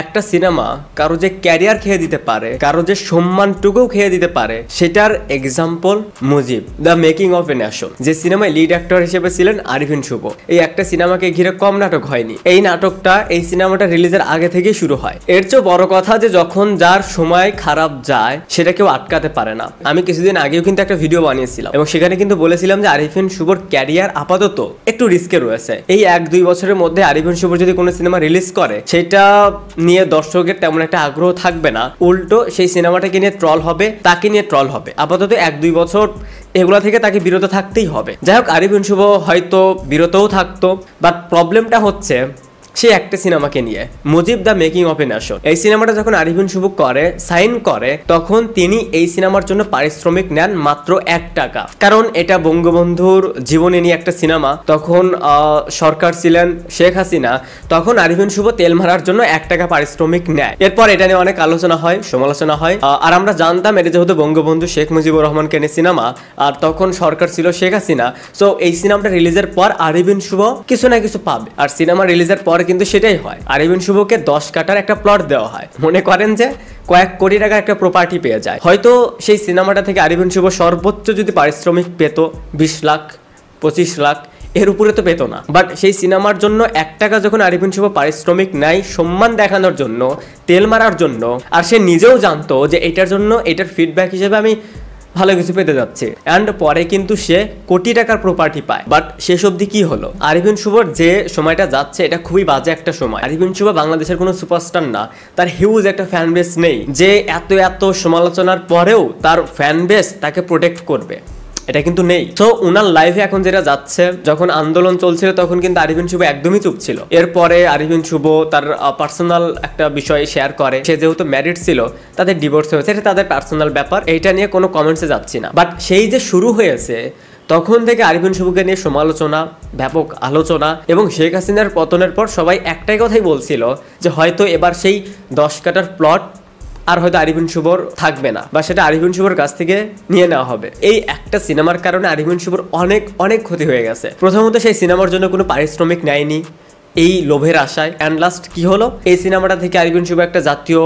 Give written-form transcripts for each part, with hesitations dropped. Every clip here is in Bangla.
একটা সিনেমা কারো যে ক্যারিয়ার খেয়ে দিতে পারে, কারো যে সম্মানটুকুও খেয়ে দিতে পারে, সেটার example Mujib, the making of a nation, যে সিনেমায় লিড অ্যাক্টর হিসেবে ছিলেন আরিফিন শুভ। এই একটা সিনেমাকে ঘিরে কম নাটক হয়নি। এই নাটকটা, এই সিনেমাটা রিলিজের আগে থেকেই শুরু হয়। এর চেয়ে বড় কথা যে যখন যার সময় খারাপ যায় সেটা কেউ আটকাতে পারে না। আমি কিছুদিন আগেও কিন্তু একটা ভিডিও বানিয়েছিলাম এবং সেখানে কিন্তু বলেছিলাম যে আরিফিন শুভর ক্যারিয়ার আপাতত একটু রিস্কে রয়েছে। এই 1-2 বছরের মধ্যে আরিফিন শুভ যদি কোনো সিনেমা রিলিজ করে, সেটা নিয়ে দর্শকের তেমন একটা আগ্রহ থাকবে না, উল্টো সেই সিনেমাটাকে নিয়ে ট্রল হবে, তাকে নিয়ে ট্রল হবে। আপাতত 1-2 বছর এগুলা থেকে তাকে বিরত থাকতেই হবে। যাই হোক, আরিফিন শুভ হয়তো বিরতও থাকতো, বাট প্রবলেমটা হচ্ছে সে একটা সিনেমাকে নিয়ে, Mujib the making of a nation. এই সিনেমাটা যখন আরিফিন শুভ সাইন করে, তখন তিনি এই সিনেমার জন্য পারিশ্রমিক নেন মাত্র 1 টাকা। কারণ এটা বঙ্গবন্ধুর জীবনে নিয়ে একটা সিনেমা। তখন সরকার ছিলেন শেখ হাসিনা, তখন আরিফিন শুভ তেল মারার জন্য 1 টাকা পারিশ্রমিক নেয়। এরপর এটা নিয়ে অনেক আলোচনা হয়, সমালোচনা হয়। আর আমরা জানতাম এটা যেহেতু বঙ্গবন্ধু শেখ মুজিবুর রহমানকে নিয়ে সিনেমা, আর তখন সরকার ছিল শেখ হাসিনা, সো এই সিনেমাটা রিলিজের পর আরিফিন শুভ কিছু না কিছু পাবে। আর সিনেমা রিলিজের পর কিন্তু সেটাই হয়, আরিফিন শুভকে 10 কাটার একটা প্লট দেওয়া হয়। মনে করেন যে কয়েক কোটি টাকার একটা প্রপার্টি পেয়ে যায়। হয়তো সেই সিনেমাটা থেকে আরিফিন শুভ সর্বোচ্চ যদি পারিশ্রমিক পেত 20 লাখ 25 লাখ, এর উপরে তো পেত না। বাট সেই সিনেমার জন্য 1 টাকা যখন আরিফিন শুভ পারিশ্রমিক নেয়, সম্মান দেখানোর জন্য, তেল মারার জন্য, আর সে নিজেও জানতো যে এটার জন্য, এটার ফিডব্যাক হিসেবে আমি ভালো কিছু পেতে যাচ্ছে, অ্যান্ড পরে কিন্তু সে কোটি টাকার প্রপার্টি পায়। বাট শেষ অবধি কি হলো? আরিফিন শুভর যে সময়টা যাচ্ছে, এটা খুবই বাজে একটা সময়। আরিফিন শুভ বাংলাদেশের কোনো সুপারস্টার না, তার হিউজ একটা ফ্যান বেস নেই যে এত সমালোচনার পরেও তার ফ্যান বেস তাকে প্রোটেক্ট করবে, এটা কিন্তু নেই। তো উনার লাইফে এখন যেটা যাচ্ছে, যখন আন্দোলন চলছিল তখন কিন্তু আরিফিন শুভ একদমই চুপ ছিল। এরপরে আরিফিন শুভ তার পার্সোনাল একটা বিষয় শেয়ার করে। সে যেহেতু ম্যারিড ছিল, তাদের ডিভোর্স হয়েছে, এটা তাদের পার্সোনাল ব্যাপার, এইটা নিয়ে কোনো কমেন্টসে যাচ্ছি না। বাট সেই যে শুরু হয়েছে, তখন থেকে আরিফিন শুভকে নিয়ে সমালোচনা, ব্যাপক আলোচনা, এবং শেখ হাসিনার পতনের পর সবাই একটাই কথাই বলছিল যে হয়তো এবার সেই 10 কাটার প্লট আর হয়তো আরিফিন শুভর থাকবে না, বা সেটা আরিফিন শুভর কাছ থেকে নিয়ে নেওয়া হবে। এই একটা সিনেমার কারণে আরিফিন শুভর অনেক ক্ষতি হয়ে গেছে। প্রথমত সেই সিনেমার জন্য কোনো পারিশ্রমিক নেয়নি এই লোভের আশায়, অ্যান্ড লাস্ট কি হলো? এই সিনেমাটা থেকে আরিফিন শুভ একটা জাতীয়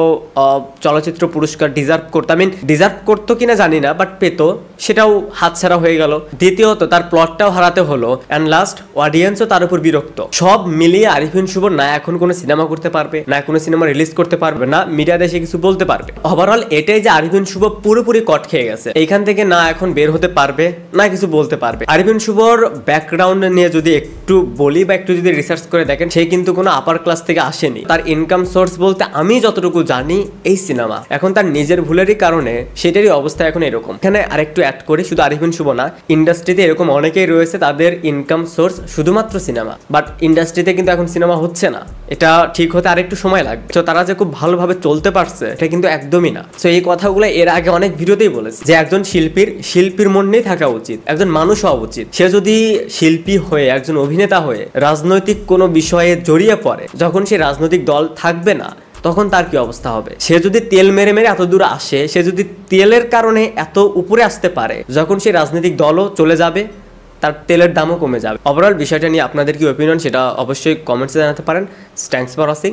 চলচ্চিত্র পুরস্কার ডিজার্ভ করতো। ডিজার্ভ করতো কিনা জানি না, বাট পেত, সেটাও হাতছাড়া হয়ে গেল। দ্বিতীয়ত তার প্লটটাও হারাতে হলো, অ্যান্ড লাস্ট অডিয়েন্সও তার উপর বিরক্ত। সব মিলিয়ে আরিফিন শুভ না এখন কোনো সিনেমা করতে পারবে, না কোনো সিনেমা রিলিজ করতে পারবে, না মিডিয়াতে এসে কিছু বলতে পারবে। ওভারঅল এটাই যে আরিফিন শুভ পুরোপুরি কট খেয়ে গেছে। এইখান থেকে না এখন বের হতে পারবে, না কিছু বলতে পারবে। আরিফিন শুভর ব্যাকগ্রাউন্ড নিয়ে যদি একটু বলি বা একটু যদি রিসার্চ করে দেখেন, সে কিন্তু কোনো আপার ক্লাস থেকে আসেনি। তার ইনকাম সোর্স বলতে আমি যতটুকু জানি এই সিনেমা। এখন তার নিজের ভুলেরই কারণে সেটারই অবস্থা এখন এরকম। এখানে আরেকটু অ্যাড করি, শুধু আরিফিন শুভ না, ইন্ডাস্ট্রিতে এরকম অনেকেই রয়েছে তাদের ইনকাম সোর্স শুধুমাত্র সিনেমা, বাট ইন্ডাস্ট্রিতে কিন্তু এখন সিনেমা হচ্ছে না। এটা ঠিক হতে আরেকটু সময় লাগবে। তো তারা যে খুব ভালোভাবে চলতে পারছে, এটা কিন্তু একদমই না। তো এই কথাগুলো এর আগে অনেক ভিডিওতেই বলেছে যে একজন শিল্পীর মন নিয়ে থাকা উচিত, একজন মানুষ হওয়া উচিত। সে যদি শিল্পী হয়ে, একজন অভিনেতা হয়ে রাজনৈতিক কোনো বিষয়ে জড়িয়ে পড়ে, যখন সে রাজনৈতিক দল থাকবে না, তখন তার কি অবস্থা হবে? সে যদি তেল মেরে এত দূর আসে, সে যদি তেলের কারণে এত উপরে আসতে পারে, যখন সে রাজনৈতিক দলও চলে যাবে, তার তেলের দামও কমে যাবে। ওভারঅল বিষয়টা নিয়ে আপনাদের কি ওপিনিয়ন, সেটা অবশ্যই কমেন্টসে জানাতে পারেন। Thanks for watching.